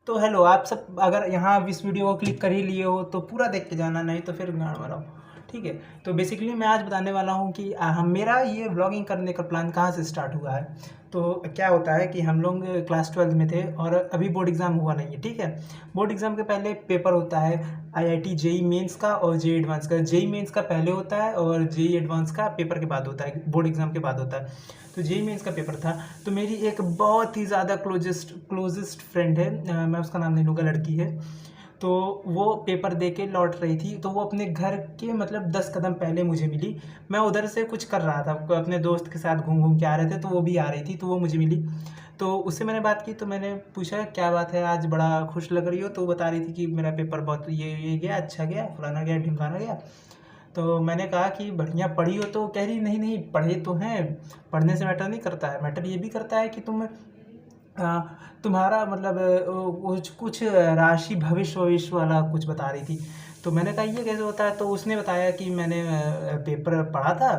तो हेलो आप सब, अगर यहाँ इस वीडियो को क्लिक कर ही लिए हो तो पूरा देख के जाना, नहीं तो फिर गाड़ मराओ। ठीक है। तो बेसिकली मैं आज बताने वाला हूँ कि हम मेरा ये ब्लॉगिंग करने का प्लान कहाँ से स्टार्ट हुआ है। तो क्या होता है कि हम लोग क्लास 12 में थे और अभी बोर्ड एग्ज़ाम हुआ नहीं है। ठीक है। बोर्ड एग्ज़ाम के पहले पेपर होता है आईआईटी जेई मेंस का और जेई एडवांस का। जेई मेंस का पहले होता है और जेई एडवांस का पेपर के बाद होता है, बोर्ड एग्ज़ाम के बाद होता है। तो जेई मेंस का पेपर था। तो मेरी एक बहुत ही ज़्यादा क्लोजेस्ट फ्रेंड है, मैं उसका नाम नहीं लूँगा, लड़की है। तो वो पेपर दे के लौट रही थी, तो वो अपने घर के मतलब 10 कदम पहले मुझे मिली। मैं उधर से कुछ कर रहा था, अपने दोस्त के साथ घूम घूम के आ रहे थे, तो वो भी आ रही थी, तो वो मुझे मिली। तो उससे मैंने बात की, तो मैंने पूछा क्या बात है, आज बड़ा खुश लग रही हो। तो वो बता रही थी कि मेरा पेपर बहुत ये गया, अच्छा गया, फलाना गया, ढिमकाना गया। तो मैंने कहा कि बढ़िया पढ़ी हो। तो कह रही नहीं नहीं, पढ़े तो हैं, पढ़ने से मैटर नहीं करता है, मैटर ये भी करता है कि तुम्हारा मतलब कुछ कुछ राशि भविष्य वाला कुछ बता रही थी। तो मैंने कहा ये कैसे होता है। तो उसने बताया कि मैंने पेपर पढ़ा था।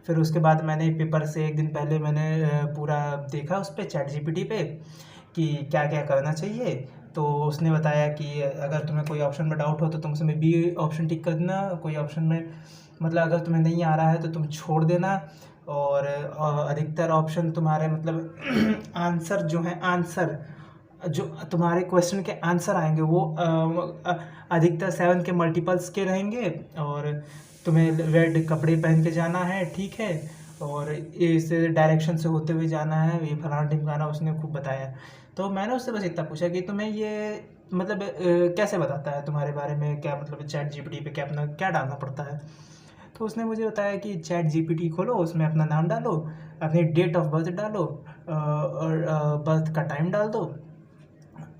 फिर उसके बाद मैंने पेपर से एक दिन पहले मैंने पूरा देखा उस पर चैट जीपीटी पे कि क्या क्या करना चाहिए। तो उसने बताया कि अगर तुम्हें कोई ऑप्शन में डाउट हो तो तुम उसमें बी ऑप्शन टिक कर देना, कोई ऑप्शन में मतलब अगर तुम्हें नहीं आ रहा है तो तुम छोड़ देना। और अधिकतर ऑप्शन तुम्हारे मतलब आंसर जो है, आंसर जो तुम्हारे क्वेश्चन के आंसर आएंगे वो अधिकतर 7 के मल्टीपल्स के रहेंगे। और तुम्हें रेड कपड़े पहन के जाना है, ठीक है। और इस डायरेक्शन से होते हुए जाना है, ये फलाना ढिमकाना उसने खूब बताया। तो मैंने उससे बस इतना पूछा कि तुम्हें ये मतलब कैसे बताता है तुम्हारे बारे में, क्या मतलब चैट जीपीटी पे क्या अपना क्या डालना पड़ता है। तो उसने मुझे बताया कि चैट जीपीटी खोलो, उसमें अपना नाम डालो, अपनी डेट ऑफ बर्थ डालो, और बर्थ का टाइम डाल दो,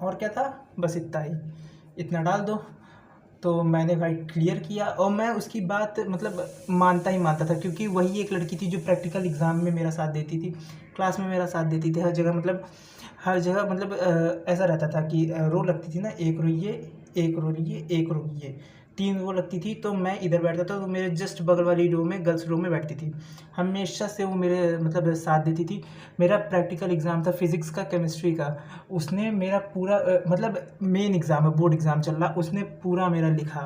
और क्या था, बस इतना ही, इतना डाल दो। तो मैंने भाई क्लियर किया और मैं उसकी बात मतलब मानता ही मानता था, क्योंकि वही एक लड़की थी जो प्रैक्टिकल एग्ज़ाम में मेरा साथ देती थी, क्लास में मेरा साथ देती थी, हर जगह मतलब हर जगह मतलब ऐसा रहता था कि रो लगती थी ना, एक रो ये, एक रो ये, एक रो ये, 3 रो लगती थी। तो मैं इधर बैठता था, तो मेरे जस्ट बगल वाली रो में गर्ल्स रो में बैठती थी। हमेशा से वो मेरे मतलब साथ देती थी। मेरा प्रैक्टिकल एग्ज़ाम था फिज़िक्स का, केमिस्ट्री का। उसने मेरा पूरा मतलब मेन एग्ज़ाम है, बोर्ड एग्ज़ाम चल रहा, उसने पूरा मेरा लिखा,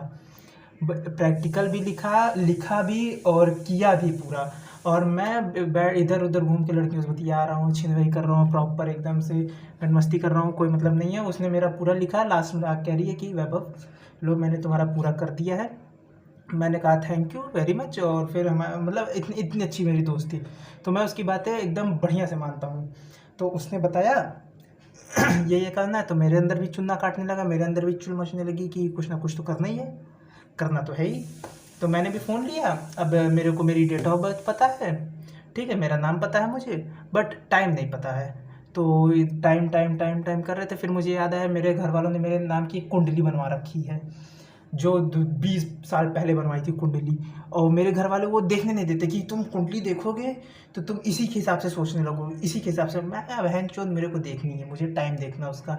प्रैक्टिकल भी लिखा, लिखा भी और किया भी पूरा। और मैं बैठ इधर उधर घूम के लड़कियों से बतिया रहा हूँ, छिनवई कर रहा हूँ, प्रॉपर एकदम से मस्ती कर रहा हूँ, कोई मतलब नहीं है। उसने मेरा पूरा लिखा, लास्ट में आके कह रही है कि वैभव लो मैंने तुम्हारा पूरा कर दिया है। मैंने कहा थैंक यू वेरी मच। और फिर हम मतलब इतनी इतनी अच्छी मेरी दोस्त थी, तो मैं उसकी बातें एकदम बढ़िया से मानता हूँ। तो उसने बताया ये करना है, तो मेरे अंदर भी चुन्ना काटने लगा, मेरे अंदर भी चुल मचने लगी कि कुछ ना कुछ तो करना ही है, करना तो है ही। तो मैंने भी फ़ोन लिया। अब मेरे को मेरी डेट ऑफ बर्थ पता है, ठीक है, मेरा नाम पता है मुझे, बट टाइम नहीं पता है। तो टाइम टाइम टाइम टाइम कर रहे थे, फिर मुझे याद आया मेरे घर वालों ने मेरे नाम की एक कुंडली बनवा रखी है, जो 20 साल पहले बनवाई थी कुंडली। और मेरे घर वाले वो देखने नहीं देते कि तुम कुंडली देखोगे तो तुम इसी के हिसाब से सोचने लगोगे, इसी के हिसाब से। मैं बहन चोद, मेरे को देखनी है, मुझे टाइम देखना उसका।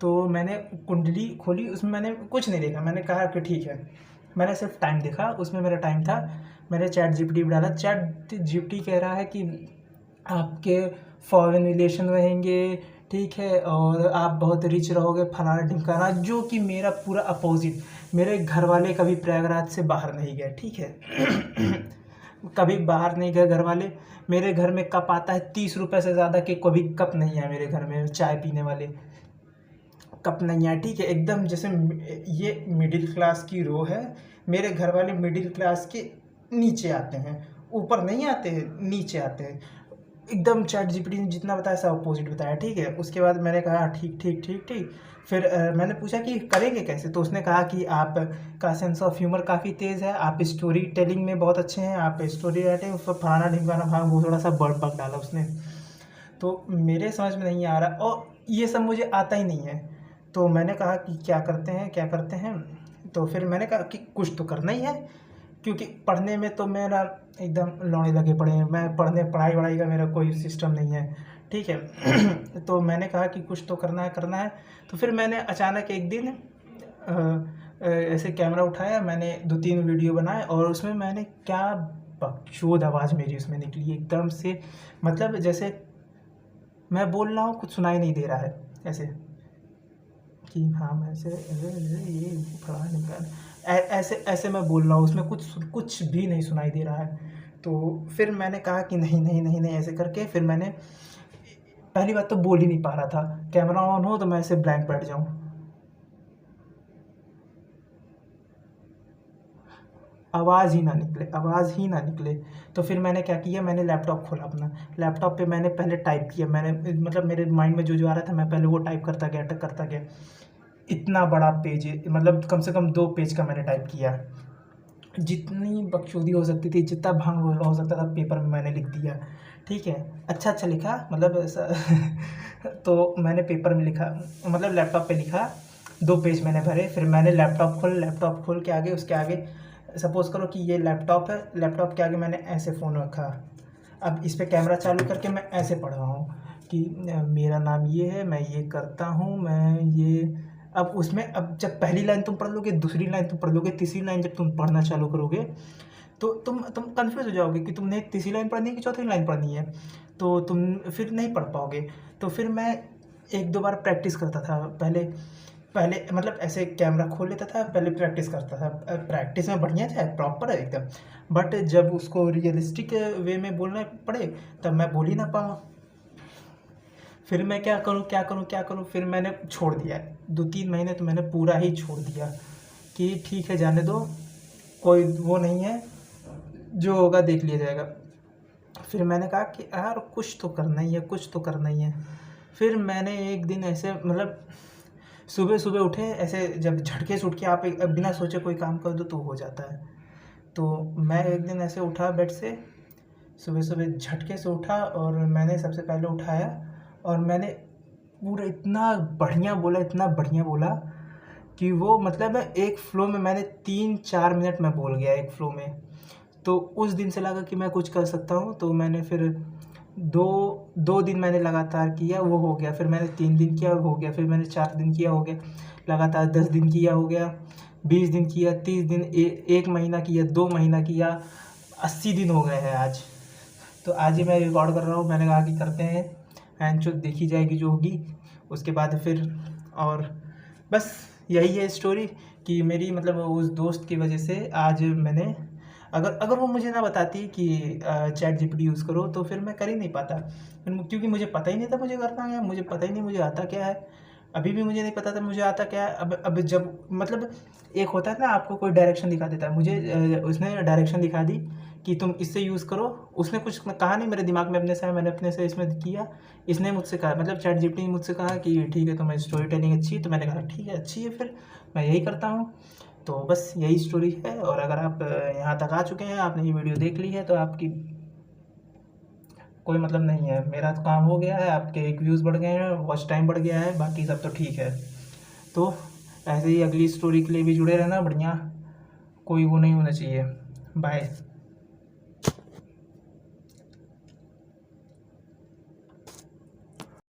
तो मैंने कुंडली खोली, उसमें मैंने कुछ नहीं देखा, मैंने कहा कि ठीक है। मैंने सिर्फ टाइम देखा, उसमें मेरा टाइम था। मैंने चैट जीपीटी पे डाला, चैट जीपीटी कह रहा है कि आपके फॉरेन रिलेशन रहेंगे, ठीक है, और आप बहुत रिच रहोगे, फलाना ढिमकाना, जो कि मेरा पूरा अपोजिट। मेरे घर वाले कभी प्रयागराज से बाहर नहीं गए, ठीक है। कभी बाहर नहीं गए घर वाले। मेरे घर में कप आता है 30 रुपये से ज़्यादा के कभी कप नहीं है मेरे घर में, चाय पीने वाले कप नहीं है, ठीक है। एकदम जैसे ये मिडिल क्लास की रो है, मेरे घर वाले मिडिल क्लास के नीचे आते हैं, ऊपर नहीं आते हैं, नीचे आते हैं। एकदम चैट जीपीटी ने जितना बताया सब अपोजिट बताया, ठीक है। उसके बाद मैंने कहा ठीक ठीक ठीक ठीक। फिर मैंने पूछा कि करेंगे कैसे। तो उसने कहा कि आप का सेंस ऑफ ह्यूमर काफ़ी तेज़ है, आप स्टोरी टेलिंग में बहुत अच्छे हैं, आप स्टोरी राइटिंग, उस पर फलाना ढिमकाना भाग, वो थोड़ा सा बर्ड बग डाला उसने। तो मेरे समझ में नहीं आ रहा और ये सब मुझे आता ही नहीं है। तो मैंने कहा कि क्या करते हैं, क्या करते हैं। तो फिर मैंने कहा कि कुछ तो करना ही है, क्योंकि पढ़ने में तो मेरा एकदम लौड़े लगे पड़े हैं, मैं पढ़ने पढ़ाई वढ़ाई का मेरा कोई सिस्टम नहीं है, ठीक है। तो मैंने कहा कि कुछ तो करना है, करना है। तो फिर मैंने अचानक एक दिन ऐसे कैमरा उठाया, मैंने 2-3 वीडियो बनाए, और उसमें मैंने क्या बकचोद आवाज़ मेरी उसमें निकली एकदम से, मतलब जैसे मैं बोल रहा हूँ कुछ सुनाई नहीं दे रहा है ऐसे। कि हाँ मैं ऐसे ये फलाना ढिमकाना, ऐसे ऐसे मैं बोल रहा हूँ, उसमें कुछ कुछ भी नहीं सुनाई दे रहा है। तो फिर मैंने कहा कि नहीं नहीं नहीं नहीं, ऐसे करके फिर मैंने पहली बात तो बोल ही नहीं पा रहा था, कैमरा ऑन हो तो मैं ऐसे ब्लैंक बैठ जाऊँ, आवाज़ ही ना निकले, आवाज़ ही ना निकले। तो फिर मैंने क्या किया, मैंने लैपटॉप खोला अपना, लैपटॉप पे मैंने पहले टाइप किया, मैंने मतलब मेरे माइंड में जो आ रहा था मैं पहले वो टाइप करता गया, करता गया। इतना बड़ा पेज है, मतलब कम से कम 2 पेज का मैंने टाइप किया। जितनी बकचोदी हो सकती थी, जितना भांग हो सकता था पेपर में मैंने लिख दिया, ठीक है। अच्छा अच्छा लिखा, मतलब ऐसा तो मैंने पेपर में लिखा, मतलब लैपटॉप पे लिखा, 2 पेज मैंने भरे। फिर मैंने लैपटॉप खोल के आगे, उसके आगे सपोज़ करो कि ये लैपटॉप है, लैपटॉप के आगे मैंने ऐसे फ़ोन रखा। अब इस पे कैमरा चालू करके मैं ऐसे पढ़ रहा हूँ कि मेरा नाम ये है, मैं ये करता हूँ, मैं ये। अब उसमें अब जब पहली लाइन तुम पढ़ लोगे, दूसरी लाइन तुम पढ़ लोगे, तीसरी लाइन जब तुम पढ़ना चालू करोगे तो तुम कन्फ्यूज़ हो जाओगे कि तुमने तीसरी लाइन पढ़नी है कि चौथी लाइन पढ़नी है, तो तुम फिर नहीं पढ़ पाओगे। तो फिर मैं 1-2 बार प्रैक्टिस करता था, पहले पहले मतलब ऐसे कैमरा खोल लेता था, पहले प्रैक्टिस करता था। प्रैक्टिस में बढ़िया था, प्रॉपर है एकदम, बट जब उसको रियलिस्टिक वे में बोलना पड़े तब मैं बोल ही ना पाऊँ। फिर मैं क्या करूँ क्या करूँ क्या करूँ, फिर मैंने छोड़ दिया। 2-3 महीने तो मैंने पूरा ही छोड़ दिया कि ठीक है जाने दो, कोई वो नहीं है, जो होगा देख लिया जाएगा। फिर मैंने कहा कि यार कुछ तो करना ही है, कुछ तो करना ही है। फिर मैंने एक दिन ऐसे मतलब सुबह सुबह उठे, ऐसे जब झटके से उठ के आप बिना सोचे कोई काम कर दो तो हो जाता है। तो मैं एक दिन ऐसे उठा बेड से, सुबह सुबह झटके से उठा और मैंने सबसे पहले उठाया और मैंने पूरा इतना बढ़िया बोला कि वो मतलब एक फ्लो में मैंने 3-4 मिनट में बोल गया एक फ्लो में। तो उस दिन से लगा कि मैं कुछ कर सकता हूँ, तो मैंने फिर 2 दिन मैंने लगातार किया, वो हो गया। फिर मैंने 3 दिन किया, हो गया। फिर मैंने 4 दिन किया, हो गया। लगातार 10 दिन किया, हो गया। 20 दिन किया, 30 दिन, 1 महीना किया, 2 महीना किया, 80 दिन हो गए हैं आज। तो आज ही मैं रिकॉर्ड कर रहा हूँ, मैंने कहा कि करते हैं, एंड जो देखी जाएगी जो होगी उसके बाद फिर। और बस यही है स्टोरी कि मेरी मतलब उस दोस्त की वजह से आज मैंने, अगर अगर वो मुझे ना बताती कि चैट जीपीटी यूज़ करो तो फिर मैं कर ही नहीं पाता, क्योंकि मुझे पता ही नहीं था मुझे करना है, मुझे पता ही नहीं मुझे आता क्या है। अभी भी मुझे नहीं पता था मुझे आता क्या है। अब जब मतलब एक होता है ना, आपको कोई डायरेक्शन दिखा देता है, मुझे उसने डायरेक्शन दिखा दी कि तुम इससे यूज़ करो। उसने कुछ कहा नहीं, मेरे दिमाग में अपने से, मैंने अपने से इसमें किया। इसने मुझसे कहा, मतलब चैट जीपीटी ने मुझसे कहा कि ठीक है तुम्हारी स्टोरी टेलिंग अच्छी है, तो मैंने कहा ठीक है अच्छी है, फिर मैं यही करता हूँ। तो बस यही स्टोरी है। और अगर आप यहाँ तक आ चुके हैं, आपने ये वीडियो देख ली है, तो आपकी कोई मतलब नहीं है, मेरा तो काम हो गया है, आपके एक व्यूज़ बढ़ गए हैं, वॉच टाइम बढ़ गया है, बाकी सब तो ठीक है। तो ऐसे ही अगली स्टोरी के लिए भी जुड़े रहना, बढ़िया, कोई वो नहीं होना चाहिए। बाय।